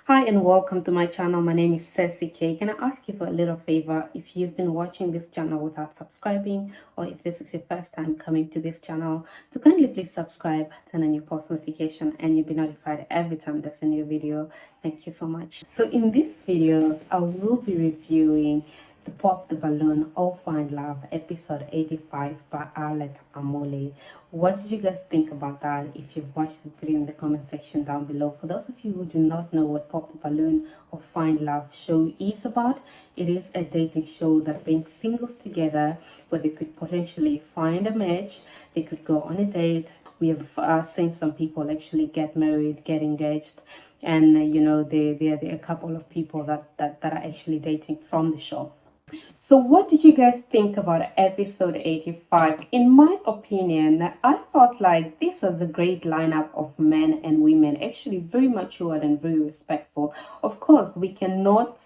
Hi and welcome to my channel. My name is Ceci K. Can I ask you for a little favor? If you've been watching this channel without subscribing, or if this is your first time coming to this channel, to kindly please subscribe, turn on your post notification, and you'll be notified every time there's a new video. Thank you so much. So in this video, I will be reviewing the Pop the Balloon All Find Love episode 85 by Arlette Amole. What did you guys think about that? If you've watched the video in the comment section down below. For those of you who do not know what Pop the Balloon or Find Love show is about, it is a dating show that brings singles together where they could potentially find a match, they could go on a date. We have seen some people actually get married, get engaged, and there are a couple of people that are actually dating from the show. So what did you guys think about episode 85? In my opinion, I felt like this was a great lineup of men and women, actually very matured and very respectful. Of course, we cannot,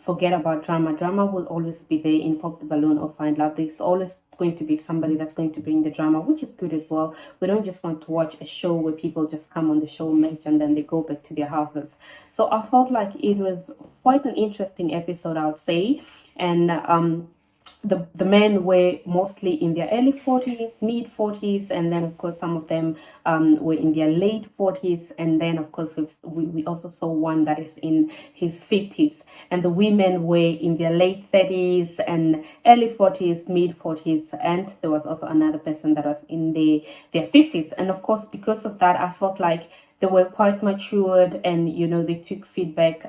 forget about drama. Drama will always be there in Pop the Balloon or Find Love. There's always going to be somebody that's going to bring the drama, which is good as well. We don't just want to watch a show where people just come on the show, match, and then they go back to their houses. So I felt like it was quite an interesting episode, I would say. And the men were mostly in their early 40s, mid 40s, and then of course some of them were in their late 40s, and then of course we also saw one that is in his 50s, and the women were in their late 30s and early 40s, mid 40s, and there was also another person that was in their 50s. And of course, because of that, I felt like they were quite matured, and they took feedback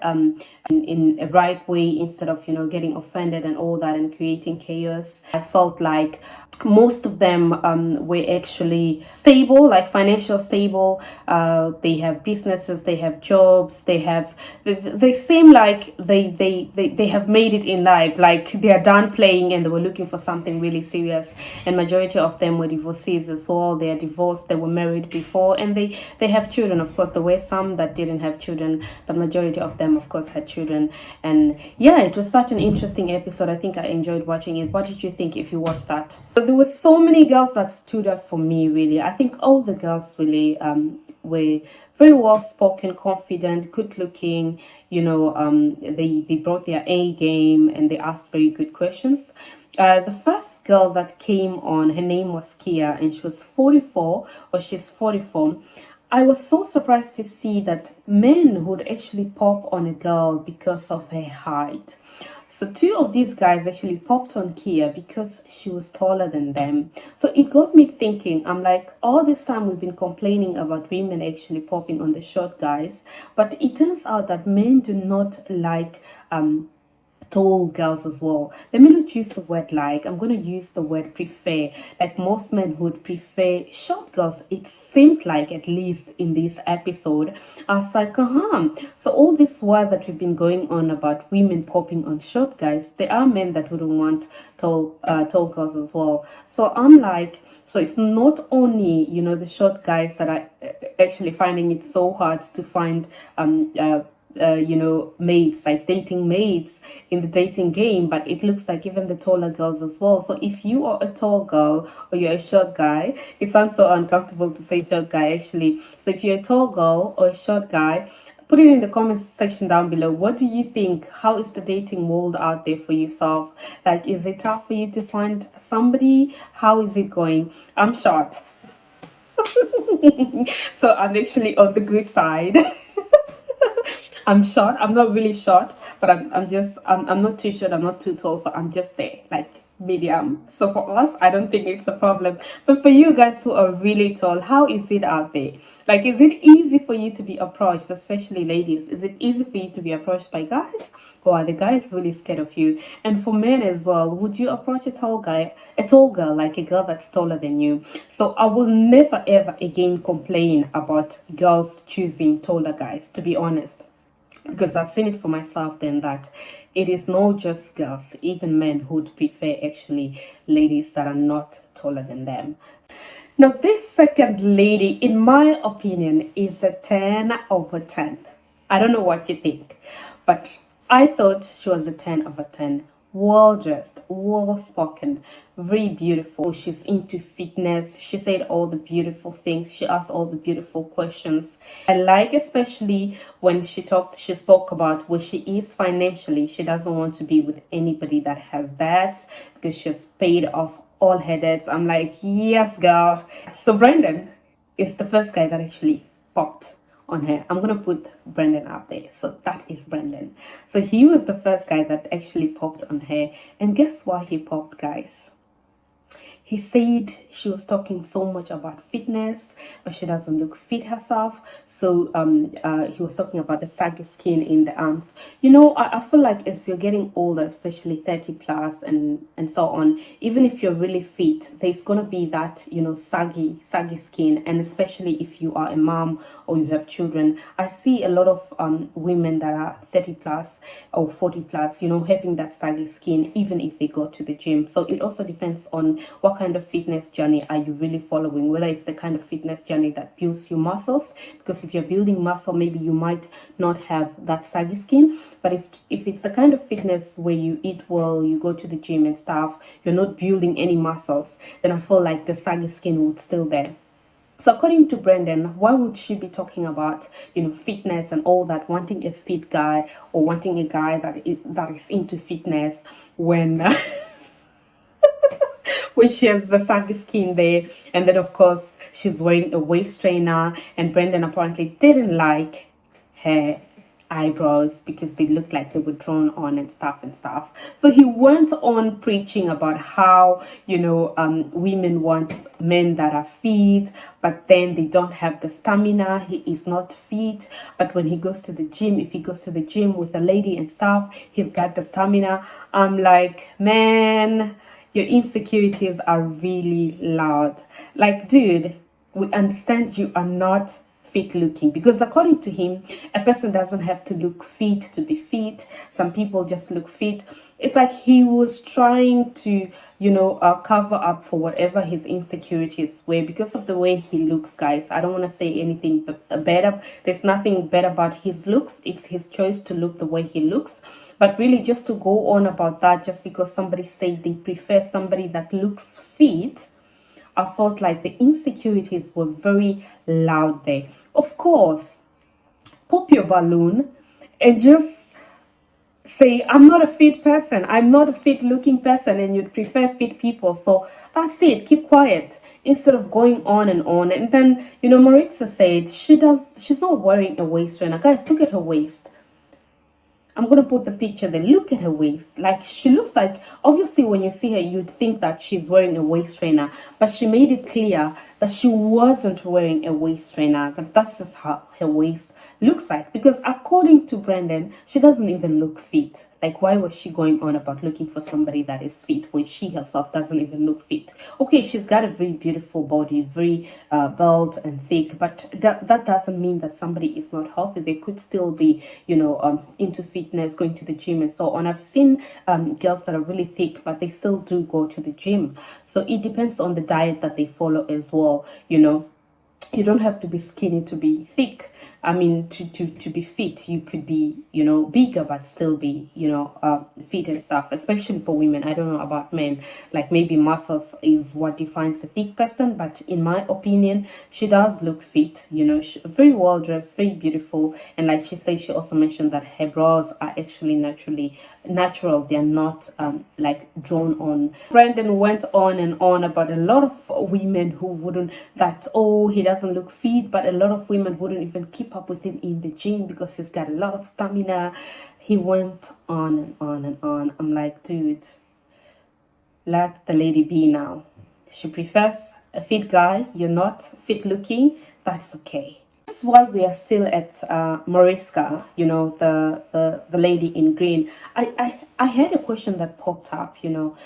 in a right way, instead of getting offended and all that and creating chaos. I felt like most of them were actually stable, like financial stable. They have businesses, they have jobs, they seem like they have made it in life, like they are done playing and they were looking for something really serious. And majority of them were divorcees as well. They are divorced, they were married before, and they have children. Of course, there were some that didn't have children, but majority of them of course had children. And yeah, it was such an interesting episode. I think I enjoyed watching it. What did you think if you watched that? So there were so many girls that stood out for me, really. I think all the girls really were very well spoken, confident, good looking. They brought their A game and they asked very good questions. The first girl that came on, her name was Kia, and she was 44, or she's 44. I was so surprised to see that men would actually pop on a girl because of her height. So two of these guys actually popped on Kia because she was taller than them. So it got me thinking. I'm like, all this time we've been complaining about women actually popping on the short guys, but it turns out that men do not like tall girls as well. Let me not use the word like, I'm going to use the word prefer. Like most men would prefer short girls, it seemed like, at least in this episode. I was like, so all this while that we've been going on about women popping on short guys, there are men that wouldn't want tall girls as well. So I'm like, so it's not only the short guys that are actually finding it so hard to find mates, like dating mates in the dating game, but it looks like even the taller girls as well. So if you are a tall girl or you're a short guy, it sounds so uncomfortable to say short guy actually. So if you're a tall girl or a short guy, put it in the comments section down below. What do you think? How is the dating world out there for yourself? Like, is it tough for you to find somebody? How is it going? I'm short. So I'm actually on the good side. I'm short. I'm not really short, but I'm not too short. I'm not too tall. So I'm just there, like medium. So for us, I don't think it's a problem. But for you guys who are really tall, how is it out there? Like, is it easy for you to be approached, especially ladies? Is it easy for you to be approached by guys? Or are the guys really scared of you? And for men as well, would you approach a tall girl, like a girl that's taller than you? So I will never ever again complain about girls choosing taller guys, to be honest, because I've seen it for myself then that it is not just girls, even men would prefer actually ladies that are not taller than them. Now this second lady, in my opinion, is a 10 over 10. I don't know what you think, but I thought she was a 10 over 10. well dressed, well spoken, very beautiful. She's into fitness. She said all the beautiful things. She asked all the beautiful questions. I like especially when she spoke about where she is financially. She doesn't want to be with anybody that has debts because she's paid off all her debts. I'm like, yes, girl. So Brendan is the first guy that actually popped on her. I'm gonna put Brendan up there. So that is Brendan. So he was the first guy that actually popped on her. And guess why he popped, guys? He said she was talking so much about fitness, but she doesn't look fit herself. So he was talking about the saggy skin in the arms. You know, I feel like as you're getting older, especially 30 plus and so on, even if you're really fit, there's gonna be that, you know, saggy skin. And especially if you are a mom or you have children, I see a lot of women that are 30 plus or 40 plus, you know, having that saggy skin even if they go to the gym. So it also depends on what kind of fitness journey are you really following, whether it's the kind of fitness journey that builds your muscles, because if you're building muscle, maybe you might not have that saggy skin. But if it's the kind of fitness where you eat well, you go to the gym and stuff, you're not building any muscles, then I feel like the saggy skin would still there. So according to Brendan, why would she be talking about, you know, fitness and all that, wanting a fit guy or wanting a guy that is into fitness when when she has the saggy skin there? And then of course she's wearing a waist trainer, and Brendan apparently didn't like her eyebrows because they looked like they were drawn on and stuff. So he went on preaching about how, you know, women want men that are fit, but then they don't have the stamina. He is not fit, but when he goes to the gym, if he goes to the gym with a lady and stuff, he's got the stamina. I'm like, man, your insecurities are really loud. Like, dude, we understand you are not fit looking, because according to him, a person doesn't have to look fit to be fit. Some people just look fit. It's like he was trying to, you know, cover up for whatever his insecurities were because of the way he looks, guys. I don't want to say anything better. There's nothing bad about his looks. It's his choice to look the way he looks. But really, just to go on about that, just because somebody said they prefer somebody that looks fit, I felt like the insecurities were very loud there. Of course, pop your balloon and just say, I'm not a fit person, I'm not a fit looking person, and you'd prefer fit people. So that's it, keep quiet instead of going on and on. And then, you know, Maritza said she's not wearing a waist trainer. Guys, look at her waist. I'm gonna put the picture there. Look at her waist. Like, she looks like, obviously when you see her, you'd think that she's wearing a waist trainer, but she made it clear that she wasn't wearing a waist trainer. That that's just how her waist looks like. Because according to Brendan, she doesn't even look fit. Like, why was she going on about looking for somebody that is fit when she herself doesn't even look fit? Okay, she's got a very beautiful body, very built and thick, but that doesn't mean that somebody is not healthy. They could still be, you know, into fitness, going to the gym and so on. I've seen girls that are really thick, but they still do go to the gym. So it depends on the diet that they follow as well, you know. You don't have to be skinny to be thick. I mean, to be fit, you could be, you know, bigger, but still be, you know, fit and stuff, especially for women. I don't know about men. Like, maybe muscles is what defines a thick person, but in my opinion, she does look fit, you know, very well dressed, very beautiful. And like she said, she also mentioned that her brows are actually natural. They're not like drawn on. Brendan went on and on about a lot of women who wouldn't, that, oh, he doesn't look fit, but a lot of women wouldn't even keep up with him in the gym because he's got a lot of stamina. He went on and on and on. I'm like, dude, let the lady be now. She prefers a fit guy. You're not fit looking. That's okay. That's why we are still at Mariska, you know, the lady in green. I had a question that popped up, you know,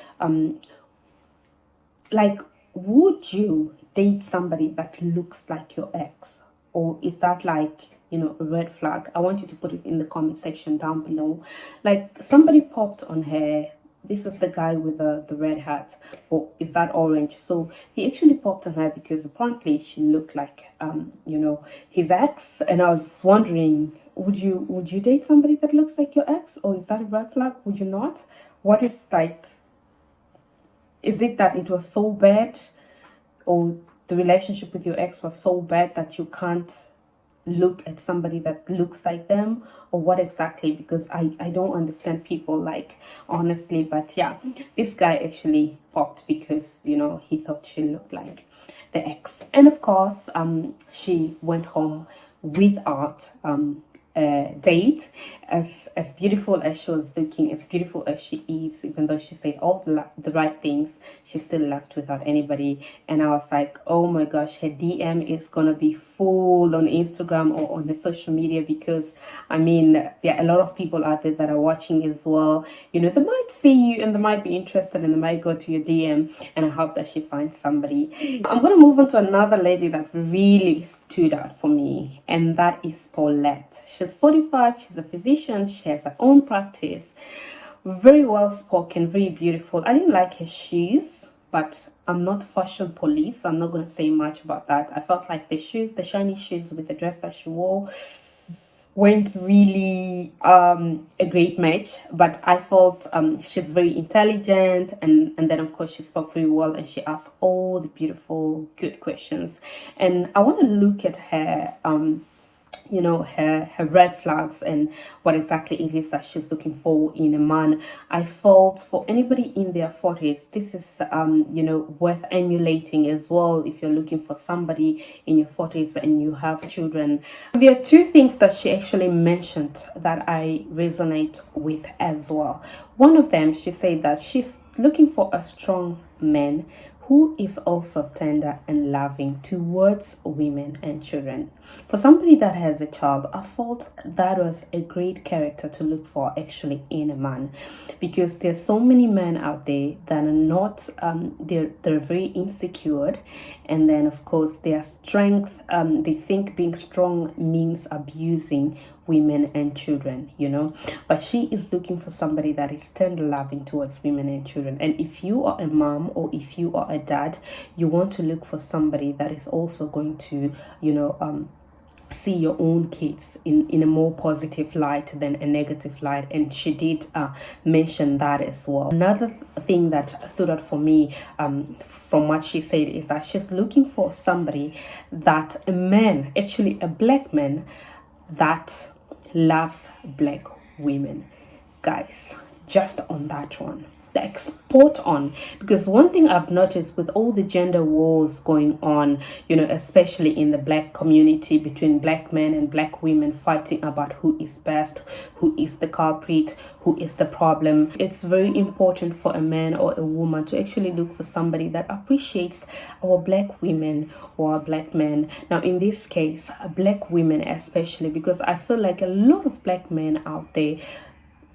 like, would you date somebody that looks like your ex? Or is that like, you know, a red flag? I want you to put it in the comment section down below. Like, somebody popped on her, this is the guy with the red hat, or is that orange? So he actually popped on her because apparently she looked like you know, his ex. And I was wondering, would you date somebody that looks like your ex, or is that a red flag? Would you not? what is like, is it that it was so bad, or the relationship with your ex was so bad that you can't look at somebody that looks like them, or what exactly? Because I don't understand people, like, honestly. But yeah, this guy actually popped because, you know, he thought she looked like the ex. And of course, she went home without date. As beautiful as she was looking, as beautiful as she is, even though she said all the right things, she still left without anybody. And I was like, oh my gosh, her DM is gonna be full on Instagram or on the social media, because I mean, there are a lot of people out there that are watching as well. You know, they might see you and they might be interested and they might go to your DM, and I hope that she finds somebody. I'm gonna move on to another lady that really stood out for me, and that is Paulette. She's 45, she's a physician, she has her own practice, very well spoken, very beautiful. I didn't like her shoes, but I'm not fashion police, so I'm not going to say much about that. I felt like the shoes, the shiny shoes with the dress that she wore, weren't really a great match. But I felt she's very intelligent, and then of course she spoke very well, and she asked all the beautiful good questions. And I want to look at her you know, her red flags and what exactly it is that she's looking for in a man. I felt for anybody in their 40s, this is you know, worth emulating as well. If you're looking for somebody in your 40s and you have children, there are two things that she actually mentioned that I resonate with as well. One of them, she said that she's looking for a strong man who is also tender and loving towards women and children. For somebody that has a child, I thought that was a great character to look for actually in a man, because there's so many men out there that are not they're very insecure, and then of course their strength, they think being strong means abusing women and children, you know. But she is looking for somebody that is tender loving towards women and children. And if you are a mom or if you are a dad, you want to look for somebody that is also going to, you know, see your own kids in a more positive light than a negative light. And she did mention that as well. Another thing that stood out for me from what she said is that she's looking for somebody, that a man, actually a black man, that loves black women. Guys, just on that one, like spot on. Because one thing I've noticed with all the gender wars going on, you know, especially in the black community, between black men and black women fighting about who is best, who is the culprit, who is the problem, it's very important for a man or a woman to actually look for somebody that appreciates our black women or our black men. Now in this case, black women especially, because I feel like a lot of black men out there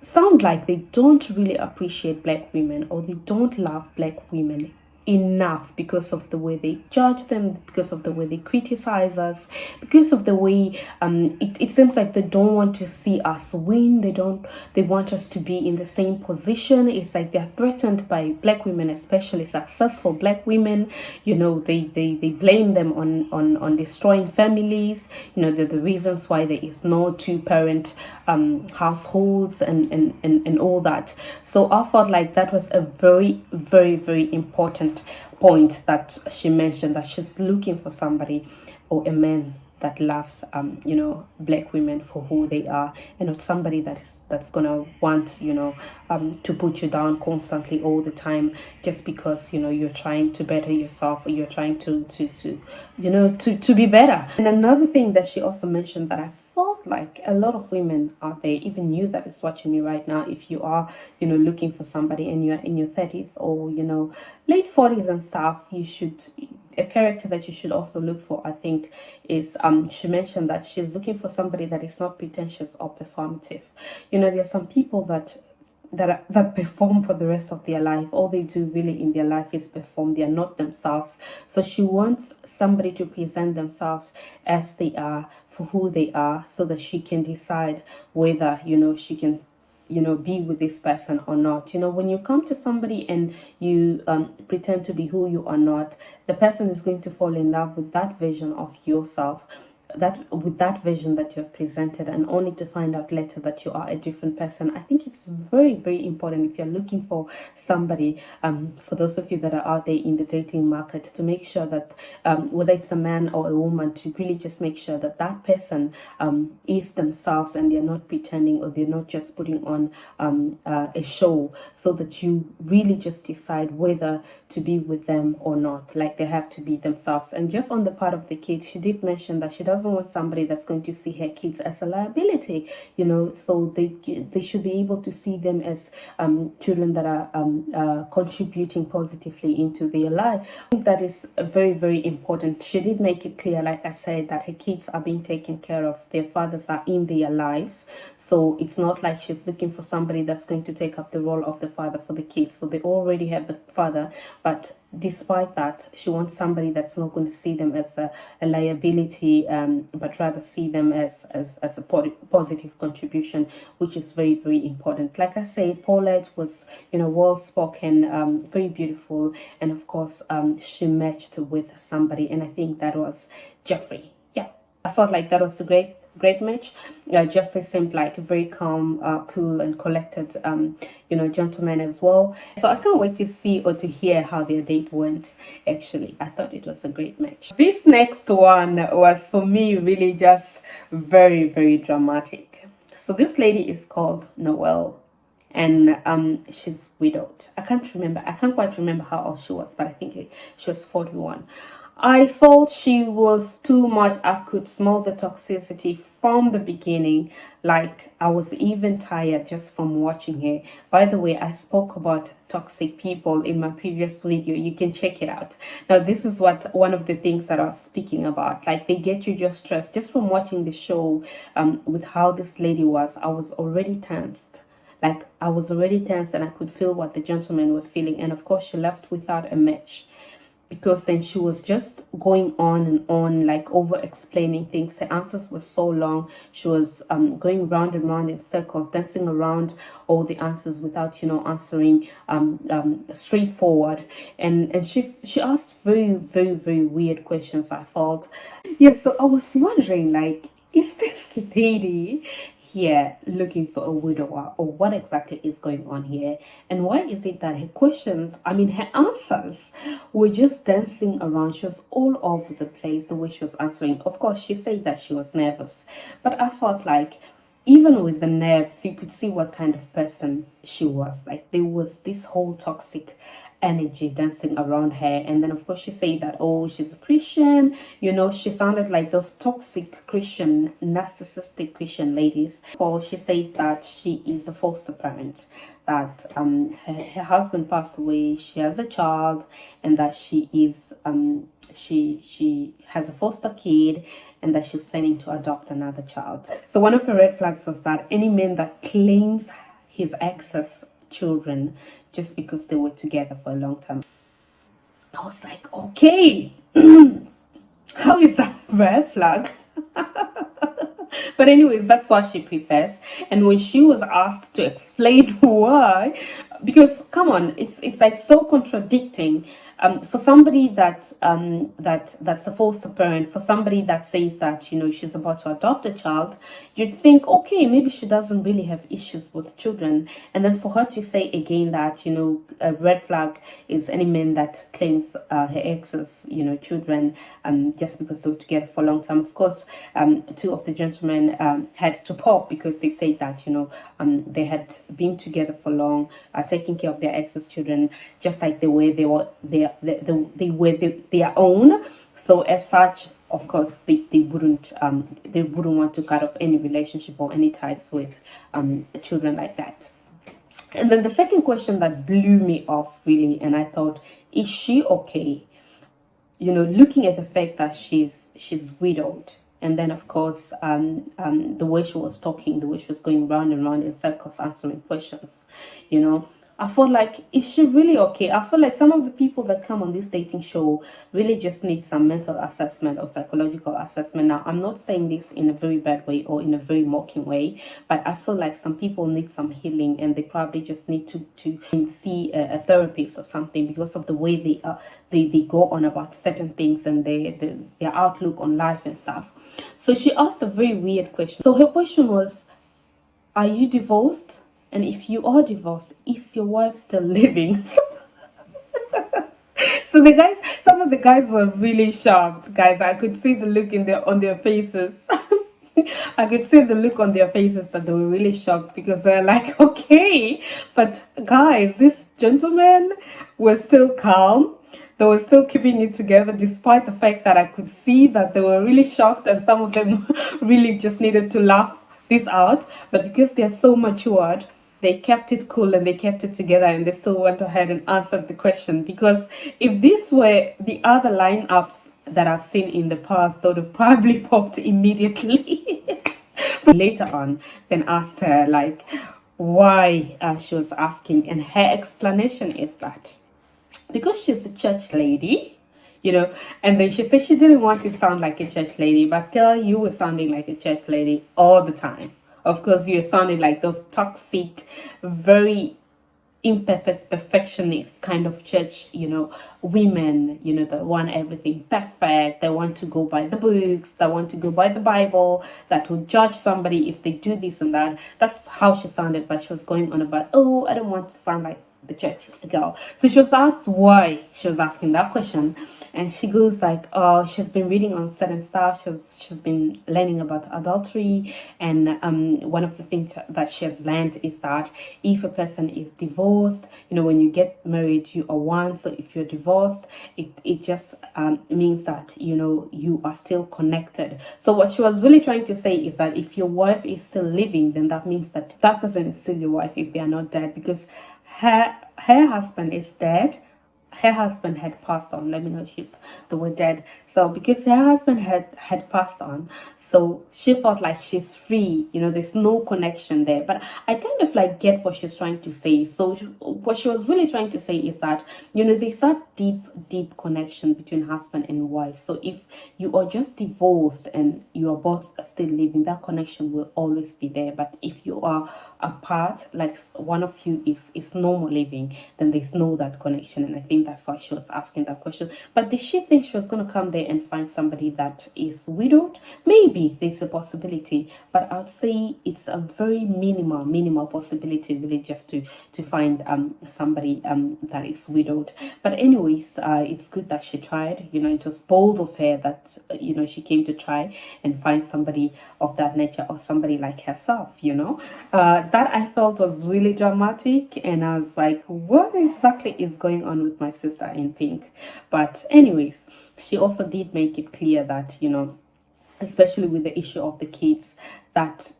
sound like they don't really appreciate black women, or they don't love black women enough, because of the way they judge them, because of the way they criticize us, because of the way it seems like they don't want to see us win. They want us to be in the same position. It's like they're threatened by black women, especially successful black women. You know, they blame them on destroying families. You know, the reasons why there is no two-parent households and all that. So I felt like that was a very, very, very important point that she mentioned, that she's looking for somebody or a man that loves you know, black women for who they are, and not somebody that's gonna want, you know, to put you down constantly all the time, just because, you know, you're trying to better yourself, or you're trying to you know, to be better. And another thing that she also mentioned that I felt like a lot of women out there, even you that is watching me right now, if you are, you know, looking for somebody and you're in your 30s or, you know, late 40s and stuff, you should, a character that you should also look for, I think, is she mentioned that she's looking for somebody that is not pretentious or performative. You know, there are some people that perform for the rest of their life. All they do really in their life is perform. They are not themselves. So she wants somebody to present themselves as they are, for who they are, so that she can decide whether, you know, she can, you know, be with this person or not. You know, when you come to somebody and you pretend to be who you are not, the person is going to fall in love with that version of yourself. with that vision that you have presented, and only to find out later that you are a different person. I think it's very, very important if you're looking for somebody, for those of you that are out there in the dating market, to make sure that whether it's a man or a woman, to really just make sure that that person is themselves, and they're not pretending, or they're not just putting on a show, so that you really just decide whether to be with them or not. Like, they have to be themselves. And just on the part of the kids, she did mention that she doesn't want somebody that's going to see her kids as a liability, so they should be able to see them as children that are contributing positively into their life. I think that is very, very important. She did make it clear, like I said, that her kids are being taken care of. Their fathers are in their lives, so it's not like she's looking for somebody that's going to take up the role of the father for the kids. So they already have the father, but despite that, she wants somebody that's not going to see them as a liability, but rather see them as a positive contribution, which is very, very important. Like I say, Paulette was, well spoken, very beautiful, and of course, she matched with somebody, and I think that was Jeffrey. Yeah, I felt like that was a great match. Jeffrey seemed like a very calm, cool, and collected, gentleman as well. So I can't wait to see or to hear how their date went. Actually, I thought it was a great match. This next one was, for me, really just very, very dramatic. So this lady is called Noelle, and she's widowed. I can't quite remember how old she was, but I think she was 41. I felt she was too much. I could smell the toxicity from the beginning. Like, I was even tired just from watching her. By the way, I spoke about toxic people in my previous video. You can check it out. Now, this is one of the things that I was speaking about. Like, they get you just stressed. Just from watching the show, with how this lady was, I was already tensed. Like, I was already tense, and I could feel what the gentlemen were feeling. And of course, she left without a match, because then she was just going on and on, like over explaining things. Her answers were so long. She was going round and round in circles, dancing around all the answers without answering straightforward. And she asked very, very, very weird questions, I felt. Yeah, so I was wondering, like, is this lady here looking for a widower, or what exactly is going on here? And why is it that her questions, her answers were just dancing around? She was all over the place, the way she was answering. Of course, she said that she was nervous, but I felt like even with the nerves, you could see what kind of person she was. Like, there was this whole toxic energy dancing around her. And then of course she said that, oh, she's a Christian. She sounded like those toxic Christian, narcissistic Christian ladies. Well, she said that she is a foster parent, that her husband passed away, she has a child, and that she is she has a foster kid, and that she's planning to adopt another child. So one of the red flags was that any man that claims his ex's children just because they were together for a long time, I was like, okay, how is that a red flag? But anyways, that's what she prefers. And when she was asked to explain why, because come on, it's like so contradicting. For somebody that's a foster parent, for somebody that says that she's about to adopt a child, you'd think, okay, maybe she doesn't really have issues with children. And then for her to say again that a red flag is any man that claims her ex's children just because they were together for a long time. Of course, two of the gentlemen had to pop, because they said that they had been together for long, taking care of their ex's children just like they were their own. So as such, of course, they wouldn't want to cut off any relationship or any ties with children like that. And then the second question that blew me off really, and I thought, is she okay? Looking at the fact that she's widowed, and then of course the way she was talking, the way she was going round and round in circles answering questions, I felt like, is she really okay? I feel like some of the people that come on this dating show really just need some mental assessment or psychological assessment. Now, I'm not saying this in a very bad way or in a very mocking way, but I feel like some people need some healing, and they probably just need to see a therapist or something because of the way they go on about certain things and their outlook on life and stuff. So she asked a very weird question. So her question was, are you divorced? And if you are divorced, is your wife still living? So the guys, some of the guys were really shocked. Guys, I could see the look on their faces. I could see the look on their faces that they were really shocked, because they're like, okay, but guys, this gentleman was still calm. They were still keeping it together, despite the fact that I could see that they were really shocked, and some of them really just needed to laugh this out. But because they're so matured, they kept it cool and they kept it together, and they still went ahead and answered the question. Because if this were the other lineups that I've seen in the past, they would have probably popped immediately. Later on, then asked her like why she was asking, and her explanation is that because she's a church lady, you know. And then she said she didn't want to sound like a church lady, but girl, you were sounding like a church lady all the time. Of course, you're sounding like those toxic, very imperfect, perfectionist kind of church, women, that want everything perfect. They want to go by the books, they want to go by the Bible, that will judge somebody if they do this and that. That's how she sounded, but she was going on about, oh, I don't want to sound like the church girl. So she was asked why she was asking that question, and she goes like, oh, she's been reading on certain stuff. She's been learning about adultery, and one of the things that she has learned is that if a person is divorced, when you get married, you are one. So if you're divorced, it just means that you are still connected. So what she was really trying to say is that if your wife is still living, then that means that that person is still your wife if they are not dead, because her husband is dead. Her husband had passed on. Let me not use the word dead. So because her husband had passed on, so she felt like she's free. There's no connection there. But I kind of like get what she's trying to say. So what she was really trying to say is that there's that deep connection between husband and wife. So if you are just divorced and you are both still living, that connection will always be there. But if you are apart, like one of you is normal living, then there's no that connection. And I think that's why she was asking that question. But did she think she was going to come there and find somebody that is widowed? Maybe there's a possibility, but I'd say it's a very minimal possibility, really, just to find somebody that is widowed. But anyways, it's good that she tried. It was bold of her that she came to try and find somebody of that nature, or somebody like herself. That I felt was really dramatic, and I was like, what exactly is going on with my sister in pink? But anyways, she also did make it clear that especially with the issue of the kids, that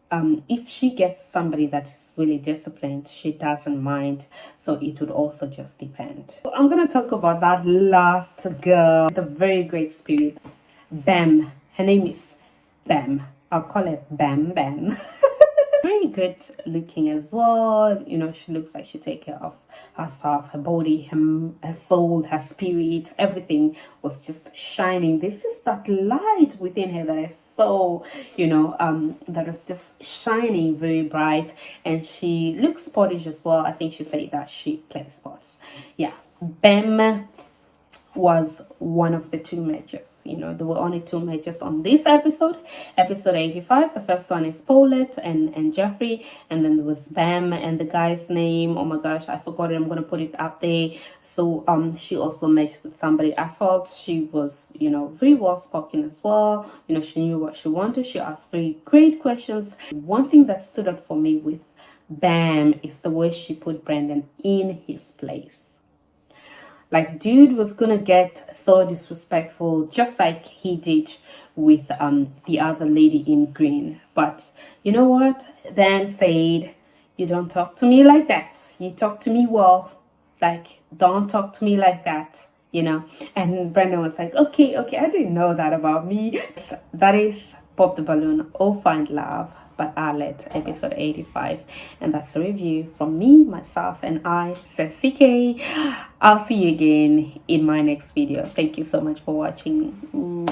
if she gets somebody that is really disciplined, she doesn't mind. So it would also just depend. So I'm gonna talk about that last girl, the very great spirit, Bam. Her name is Bam. I'll call it Bam Bam. Very good looking as well. She looks like she takes care of herself, her body, her soul, her spirit. Everything was just shining. This is that light within her that is so, that is just shining very bright. And she looks sportish as well. I think she said that she plays sports. Yeah, Bam was one of the two matches. There were only two matches on this episode 85. The first one is Paulette and Jeffrey, and then there was Bam, and the guy's name, oh my gosh, I forgot it. I'm gonna put it up there. So she also matched with somebody. I felt she was very well spoken as well. She knew what she wanted. She asked very great questions. One thing that stood out for me with Bam is the way she put Brandon in his place. Like, dude was gonna get so disrespectful, just like he did with the other lady in green. But you know what? Dan said, you don't talk to me like that. You talk to me well. Like, don't talk to me like that. And Brandon was like, okay, I didn't know that about me. That is Pop the Balloon, all find love. by Arlet, episode 85. And that's a review from me, myself, and I, Ceci K. I'll see you again in my next video. Thank you so much for watching.